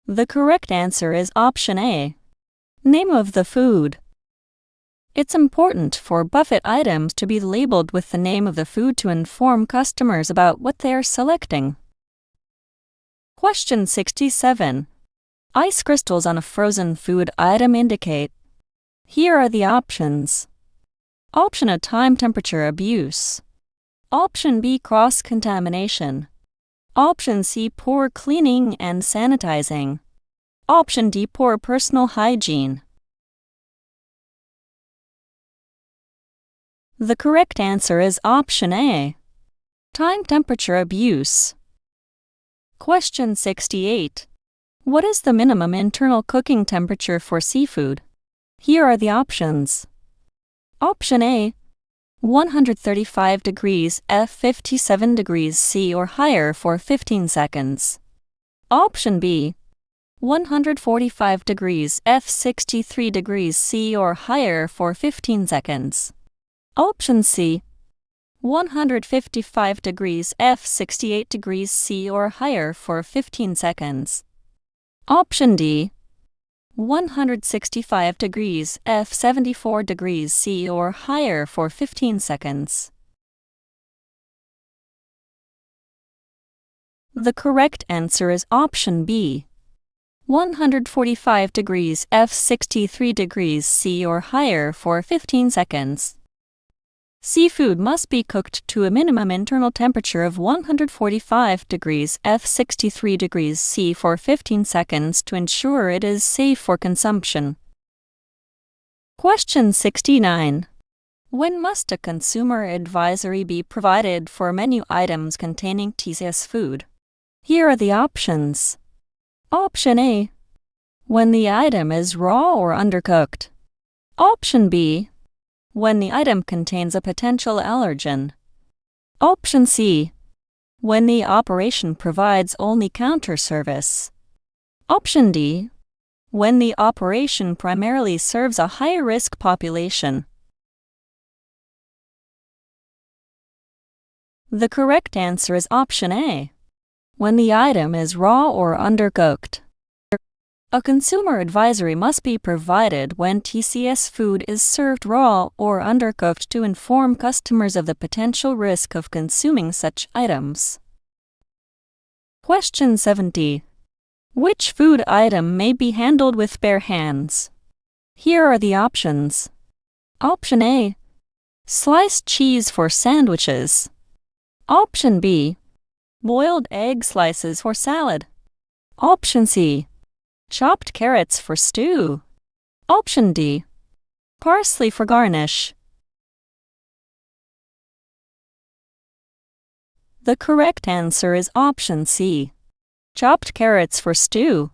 The correct answer is option A, name of the food. It's important for buffet items to be labeled with the name of the food to inform customers about what they are selecting. Question 67. Ice crystals on a frozen food item indicate. Here are the options. Option A, time temperature abuse. Option B, cross-contamination. Option C, poor cleaning and sanitizing. Option D, poor personal hygiene. The correct answer is option A, time temperature abuse. Question 68. What is the minimum internal cooking temperature for seafood? Here are the options. Option A, 135 degrees F 57 degrees C or higher for 15 seconds. Option B, 145 degrees F 63 degrees C or higher for 15 seconds. Option C, 155 degrees F 68 degrees C or higher for 15 seconds. Option D, 165 degrees F 74 degrees C or higher for 15 seconds. The correct answer is option B, 145 degrees F 63 degrees C or higher for 15 seconds. Seafood must be cooked to a minimum internal temperature of 145 degrees F 63 degrees C for 15 seconds to ensure it is safe for consumption. Question 69. When must a consumer advisory be provided for menu items containing TCS food? Here are the options. Option A, when the item is raw or undercooked. Option B, when the item contains a potential allergen. Option C, when the operation provides only counter service. Option D, when the operation primarily serves a high-risk population. The correct answer is option A, when the item is raw or undercooked. A consumer advisory must be provided when TCS food is served raw or undercooked to inform customers of the potential risk of consuming such items. Question 70. Which food item may be handled with bare hands? Here are the options. Option A, sliced cheese for sandwiches. Option B, boiled egg slices for salad. Option C, chopped carrots for stew. Option D, parsley for garnish. The correct answer is option C, chopped carrots for stew.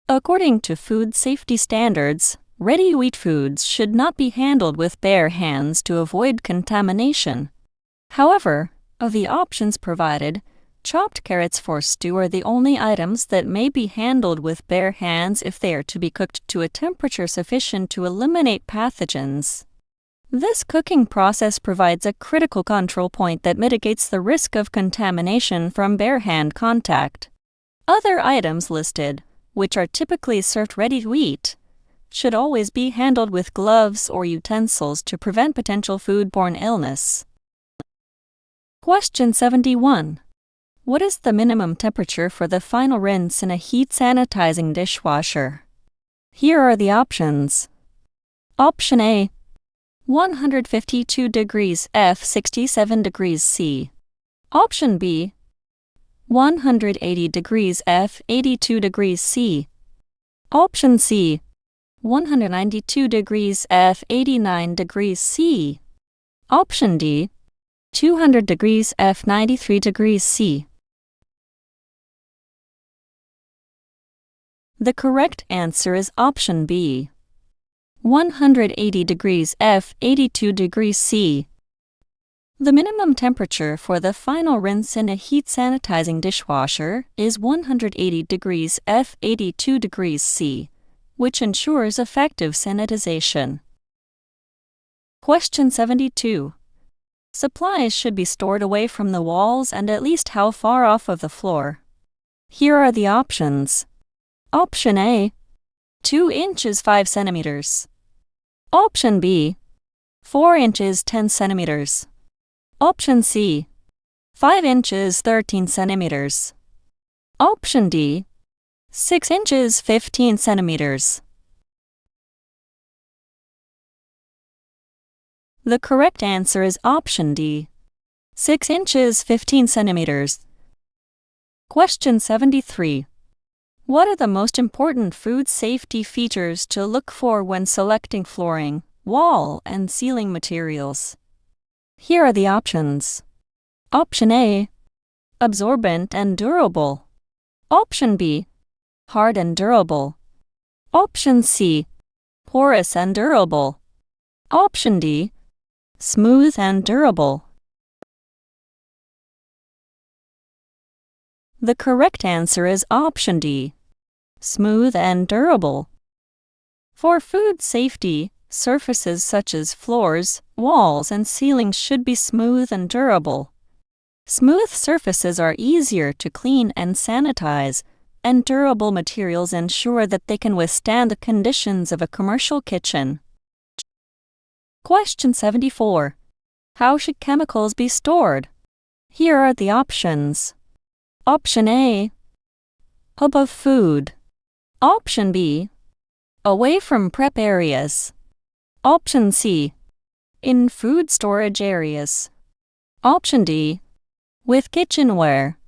According to food safety standards, ready-to-eat foods should not be handled with bare hands to avoid contamination. However, of the options provided, chopped carrots for stew are the only items that may be handled with bare hands if they are to be cooked to a temperature sufficient to eliminate pathogens. This cooking process provides a critical control point that mitigates the risk of contamination from bare hand contact. Other items listed, which are typically served ready to eat, should always be handled with gloves or utensils to prevent potential foodborne illness. Question 71. What is the minimum temperature for the final rinse in a heat sanitizing dishwasher? Here are the options. Option A, 152 degrees F 67 degrees C. Option B, 180 degrees F 82 degrees C. Option C, 192 degrees F 89 degrees C. Option D, 200 degrees F 93 degrees C. The correct answer is option B, 180 degrees F 82 degrees C. The minimum temperature for the final rinse in a heat sanitizing dishwasher is 180 degrees F 82 degrees C, which ensures effective sanitization. Question 72. Supplies should be stored away from the walls and at least how far off of the floor? Here are the options. Option A, 2 inches 5 centimeters. Option B, 4 inches 10 centimeters. Option C, 5 inches 13 centimeters. Option D, 6 inches 15 centimeters. The correct answer is option D, 6 inches 15 centimeters. Question 73. What are the most important food safety features to look for when selecting flooring, wall, and ceiling materials? Here are the options. Option A, absorbent and durable. Option B, hard and durable. Option C, porous and durable. Option D, smooth and durable. The correct answer is option D, smooth and durable. For food safety, surfaces such as floors, walls, and ceilings should be smooth and durable. Smooth surfaces are easier to clean and sanitize, and durable materials ensure that they can withstand the conditions of a commercial kitchen. Question 74. How should chemicals be stored? Here are the options. Option A, above food. Option B, away from prep areas. Option C, in food storage areas. Option D, with kitchenware.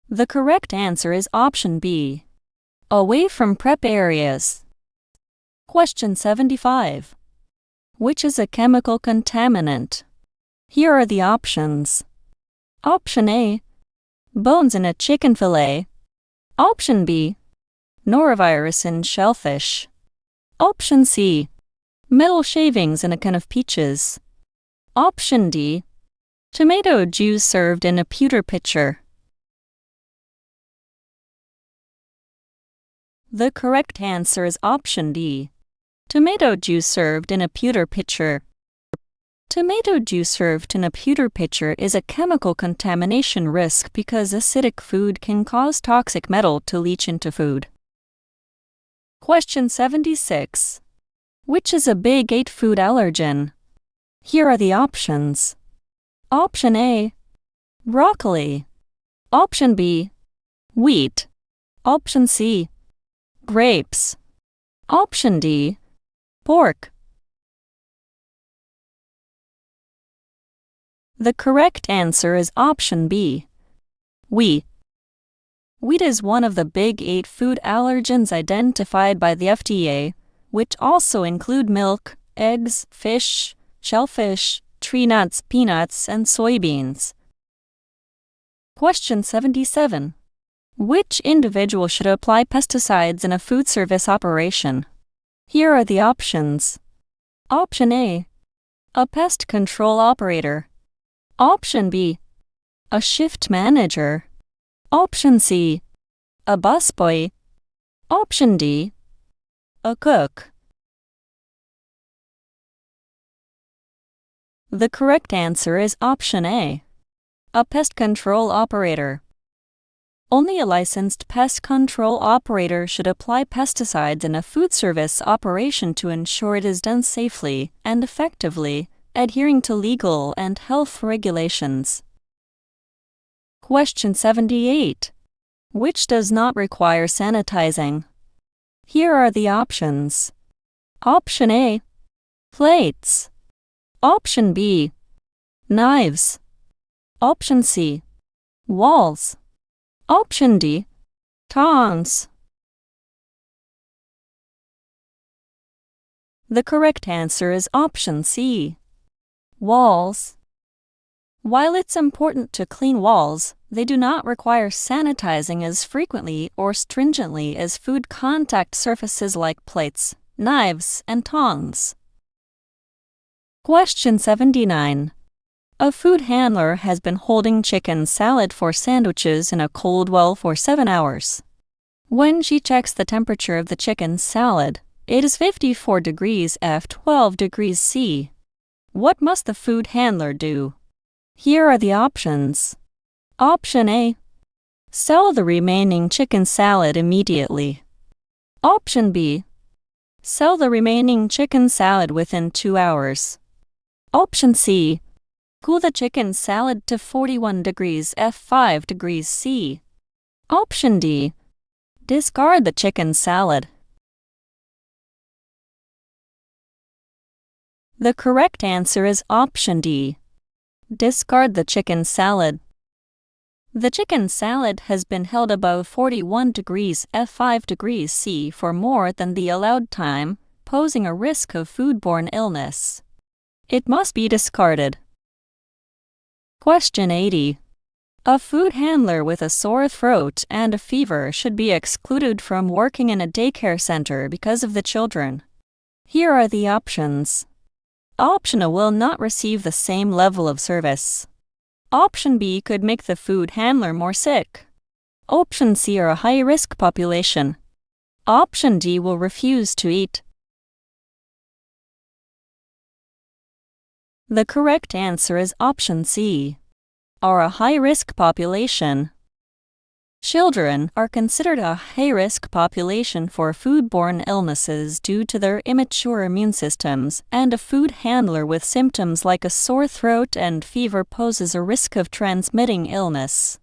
The correct answer is option B, away from prep areas. Question 75. Which is a chemical contaminant? Here are the options. Option A, bones in a chicken fillet. Option B, norovirus in shellfish. Option C, metal shavings in a can of peaches. Option D, tomato juice served in a pewter pitcher. The correct answer is option D, tomato juice served in a pewter pitcher. Tomato juice served in a pewter pitcher is a chemical contamination risk because acidic food can cause toxic metal to leach into food. Question 76. Which is a big 8 food allergen? Here are the options. Option A, broccoli. Option B, wheat. Option C, grapes. Option D, pork. The correct answer is option B, wheat. Wheat is one of the big 8 food allergens identified by the FDA, which also include milk, eggs, fish, shellfish, tree nuts, peanuts, and soybeans. Question 77. Which individual should apply pesticides in a food service operation? Here are the options. Option A, a pest control operator. Option B, a shift manager. Option C, a busboy. Option D, a cook. The correct answer is option A, a pest control operator. Only a licensed pest control operator should apply pesticides in a food service operation to ensure it is done safely and effectively, adhering to legal and health regulations. Question 78. Which does not require sanitizing? Here are the options. Option A, plates. Option B, knives. Option C, walls. Option D, tongs. The correct answer is option C, walls. While it's important to clean walls, they do not require sanitizing as frequently or stringently as food contact surfaces like plates, knives, and tongs. Question 79. A food handler has been holding chicken salad for sandwiches in a cold well for 7 hours. When she checks the temperature of the chicken salad, it is 54 degrees F, 12 degrees C. What must the food handler do? Here are the options. Option A, sell the remaining chicken salad immediately. Option B, sell the remaining chicken salad within 2 hours. Option C, cool the chicken salad to 41 degrees F, 5 degrees C. Option D, discard the chicken salad. The correct answer is option D, discard the chicken salad. The chicken salad has been held above 41 degrees F, 5 degrees C for more than the allowed time, posing a risk of foodborne illness. It must be discarded. Question 80. A food handler with a sore throat and a fever should be excluded from working in a daycare center because of the children. Here are the options. Option A will not receive the same level of service. Option B could make the food handler more sick. Option C are a high-risk population. Option D will refuse to eat. The correct answer is option C, are a high-risk population. Children are considered a high-risk population for foodborne illnesses due to their immature immune systems, and a food handler with symptoms like a sore throat and fever poses a risk of transmitting illness.